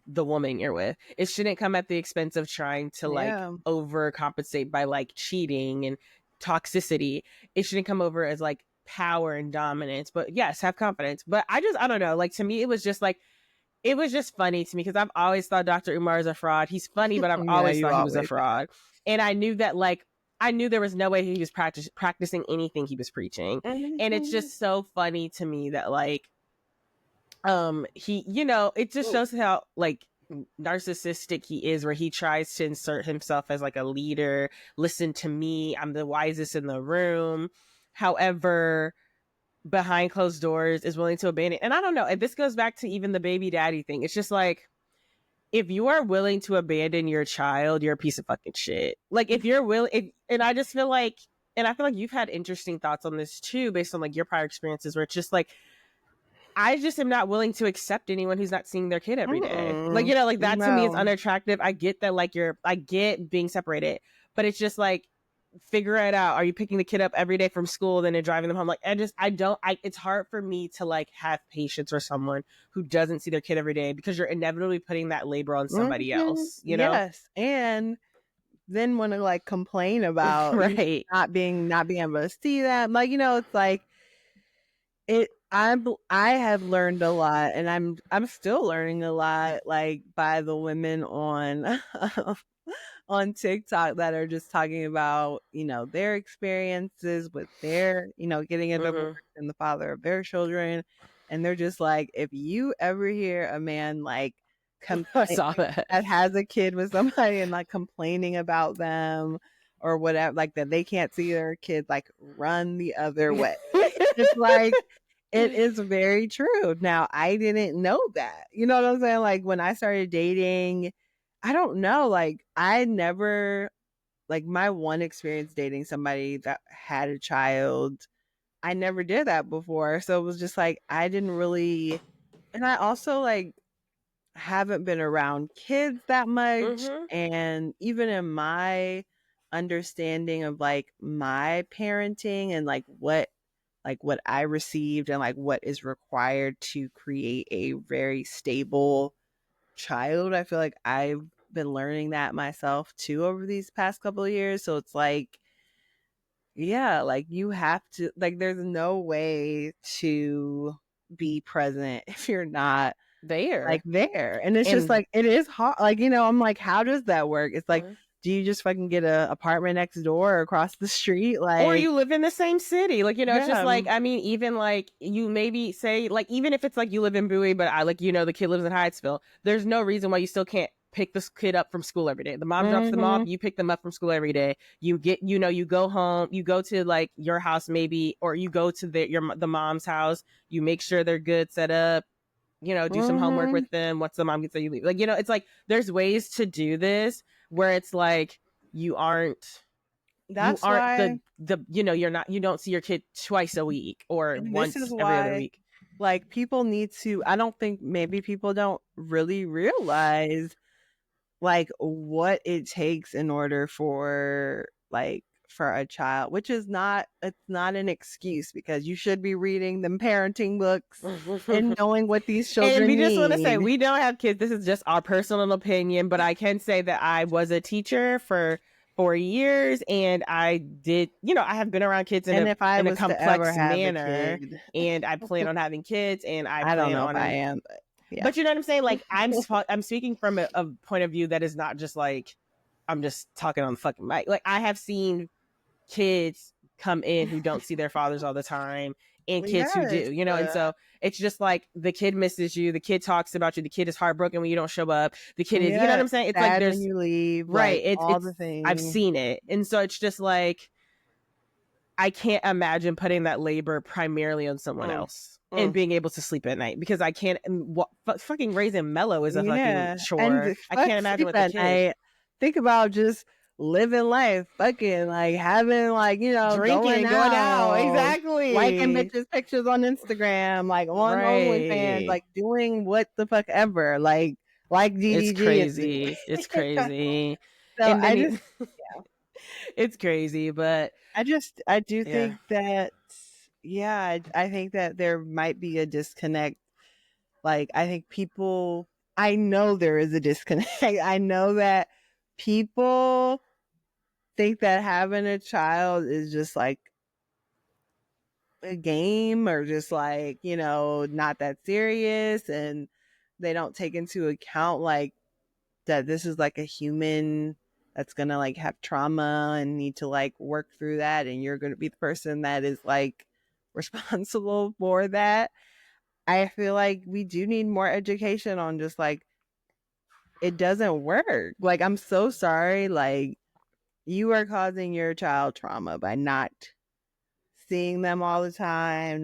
the woman you're with. It shouldn't come at the expense of trying to like overcompensate by like cheating and toxicity. It shouldn't come over as like power and dominance, but yes, have confidence. But I don't know, like to me it was just funny to me because I've always thought Dr. Umar is a fraud. He's funny, but I've always thought he was a fraud. And I knew that I knew there was no way he was practicing anything he was preaching. Mm-hmm. And it's just so funny to me that like he, it just shows how like narcissistic he is, where he tries to insert himself as like a leader. Listen to me, I'm the wisest in the room. However, behind closed doors is willing to abandon. And I don't know, and this goes back to even the baby daddy thing. It's just like, if you are willing to abandon your child, you're a piece of fucking shit. Like if you're willing, and I just feel like, and I feel like you've had interesting thoughts on this too, based on like your prior experiences, where it's just like, I just am not willing to accept anyone who's not seeing their kid every day. Like, like that to me is unattractive. I get that, like I get being separated, but it's just like, figure it out. Are you picking the kid up every day from school, then and driving them home? Like, it's hard for me to like have patience for someone who doesn't see their kid every day, because you're inevitably putting that labor on somebody else, Yes. And then want to like complain about right, not being able to see them. Like, it's like I have learned a lot, and I'm still learning a lot, like by the women on on TikTok that are just talking about, their experiences with their, getting a divorce and the father of their children. And they're just like, if you ever hear a man like that has a kid with somebody and like complaining about them or whatever, like that they can't see their kid, like run the other way. It's like, it is very true. Now, I didn't know that. You know what I'm saying? Like when I started dating, I don't know, like I never, like my one experience dating somebody that had a child, I never did that before. So it was just like, I didn't really, and I also like haven't been around kids that much. And even in my understanding of like my parenting and like what I received and like what is required to create a very stable child, I feel like I've been learning that myself too over these past couple of years. So it's like, yeah, like you have to, like there's no way to be present if you're not there. And it's just like, it is hard. Like, I'm like, how does that work? It's like, do you just fucking get an apartment next door or across the street? Like, or you live in the same city? Like, it's just like, I mean, even like you maybe say like, even if it's like you live in Bowie, but the kid lives in Hyattsville, there's no reason why you still can't pick this kid up from school every day. The mom drops them off, you pick them up from school every day. You get, you go home, you go to like your house maybe, or you go to the mom's house, you make sure they're good, set up, do some homework with them. Once the mom gets there, you leave. Like, it's like there's ways to do this where it's like you aren't. That's why you don't see your kid twice a week or once every other week. Like people need to. I don't think maybe people don't really realize like what it takes in order for a child, which is not, it's not an excuse, because you should be reading them parenting books and knowing what these children and we need. just want to say, we don't have kids. This is just our personal opinion, but I can say that I was a teacher for 4 years, and I did, I have been around kids in a complex manner, and I plan on having kids, and I don't know if I am, but yeah. But you know what I'm saying? Like I'm speaking from a point of view that is not just like I'm just talking on the fucking mic. Like I have seen kids come in who don't see their fathers all the time, and kids who do, and so it's just like the kid misses you, the kid talks about you, the kid is heartbroken when you don't show up, the kid is, you know what I'm saying? It's like there's when you leave, right? Like, all the things. I've seen it, and so it's just like I can't imagine putting that labor primarily on someone else. And being able to sleep at night, because I can't. Fucking raising Mello is a fucking chore. I can't imagine what the kid. Think about just living life, fucking like having like, you know, Drinking, going out. Exactly. Liking bitches' pictures on Instagram, like on OnlyFans, like doing what the fuck ever. Like DDG. It's crazy. It's crazy. So and then I just it's crazy, but I do think that I think that there might be a disconnect. Like I think people, I know there is a disconnect. I know that people think that having a child is just like a game or just like, you know, not that serious, and they don't take into account like that this is like a human that's gonna like have trauma and need to like work through that, and you're gonna be the person that is like responsible for that. I feel like we do need more education on just like it doesn't work. Like I'm so sorry, like you are causing your child trauma by not seeing them all the time,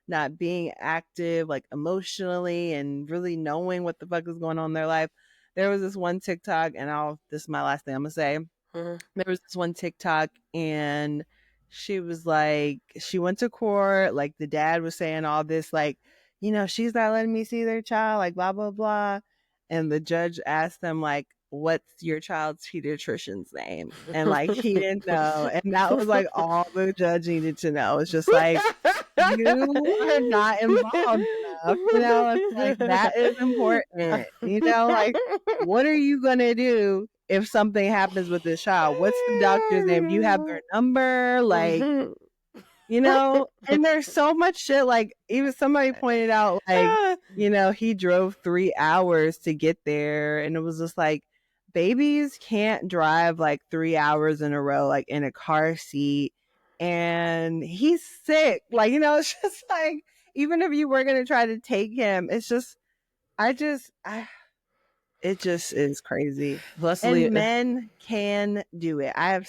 not being active like emotionally and really knowing what the fuck is going on in their life. There was this one TikTok, and this is my last thing I'm gonna say. There was this one TikTok, and she was like, she went to court, like the dad was saying all this, like, you know, she's not letting me see their child, like blah blah blah. And the judge asked them like, what's your child's pediatrician's name? And like he didn't know. And that was like all the judge needed to know. It's just like, you are not involved enough. You know, it's like that is important. You know, like what are you gonna do if something happens with this child? What's the doctor's name? Do you have their number? Like, you know, and there's so much shit. Like even somebody pointed out, like, you know, he drove 3 hours to get there, and it was just like, babies can't drive like 3 hours in a row, like in a car seat, and he's sick. Like, you know, it's just like, even if you were going to try to take him, it's just, it just is crazy. And men can do it. Of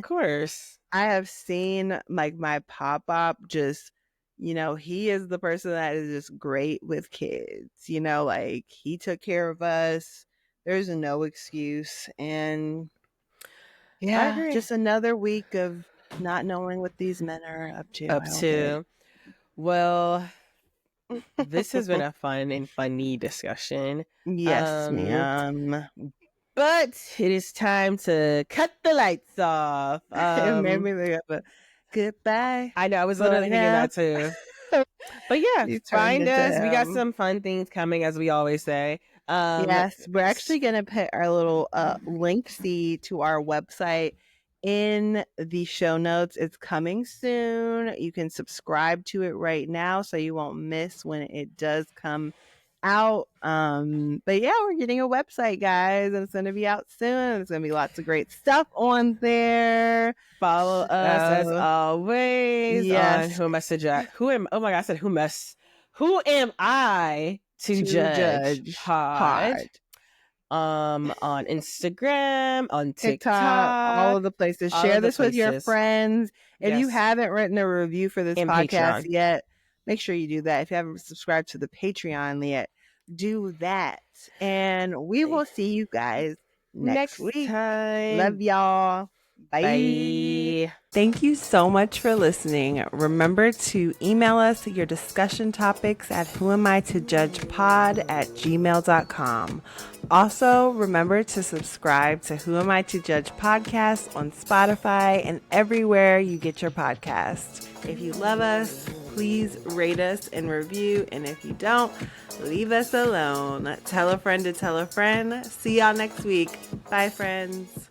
course. I have seen like my pop-up just, you know, he is the person that is just great with kids, you know, like he took care of us. There's no excuse. And yeah, just another week of not knowing what these men are up to. Well, this has been a fun and funny discussion. Yes, ma'am. But it is time to cut the lights off. It made me think of a goodbye. I know, I was literally thinking that too. But yeah, find us. We got some fun things coming, as we always say. Yes, we're actually going to put our little link-see to our website in the show notes. It's coming soon. You can subscribe to it right now so you won't miss when it does come out. But yeah, we're getting a website, guys, and it's going to be out soon. There's going to be lots of great stuff on there. Follow us as always. Yes. Who am I to judge pod? On Instagram, on TikTok, all of the places. Share this with your friends. If you haven't written a review for this podcast yet, make sure you do that. If you haven't subscribed to the Patreon yet, do that. And we will see you guys next week. Time. Love y'all. Bye. Thank you so much for listening. Remember to email us your discussion topics at whoamitojudgepod@gmail.com. Also, remember to subscribe to Who Am I to Judge podcast on Spotify and everywhere you get your podcast. If you love us, please rate us and review. And if you don't, leave us alone. Tell a friend to tell a friend. See y'all next week. Bye, friends.